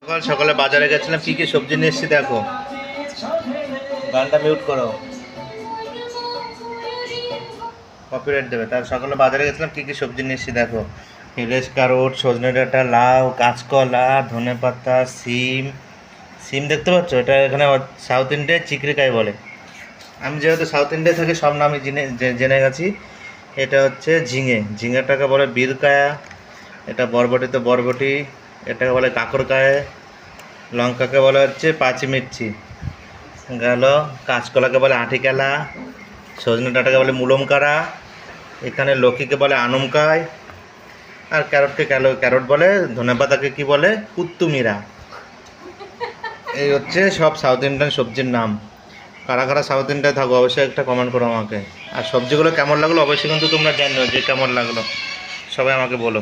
সকাল সকালে বাজারে গেছিলাম, কি কি সবজি নিয়ে এসেছি দেখো। গানটা মিউট করো, কপিরাইট দেবে। তার সকালে বাজারে গেছিলাম, কি কি সবজি নিয়ে এসেছি দেখো। হিলেশ কারোট, সজনে ডাঁটা, লাউ, কাঁচকলা, ধনেপাতা, সিম। সিম দেখতে পাচ্ছ, এটা এখানে সাউথ ইন্ডিয়ায় চিকরিকাই বলে। আমি যেহেতু সাউথ ইন্ডিয়ায় থাকি সব নামই জেনে গেছি। এটা হচ্ছে ঝিঙে, ঝিঙেটাকে বলে বীরকায়া। এটা বরবটিতে বরবটি, এটাকে বলে কাকরকায়। লঙ্কাকে বলা হচ্ছে পাঁচমির্চি গেল। কাঁচকলাকে বলে আঁটিকেলা, সজনে ডাঁটাকে বলে মুলমকারা, এখানে লক্ষ্মীকে বলে আনমকায়, আর ক্যারটকে ক্যারট বলে, ধনেপাতাকে কি বলে কুত্তুমিরা। এই হচ্ছে সব সাউথ ইন্ডিয়ান সবজির নাম। কারা কারা সাউথ ইন্ডিয়ায় থাকো অবশ্যই একটা কমেন্ট করো আমাকে। আর সবজিগুলো কেমন লাগলো অবশ্যই কিন্তু তোমরা জানো যে কেমন লাগলো, সবাই আমাকে বলো।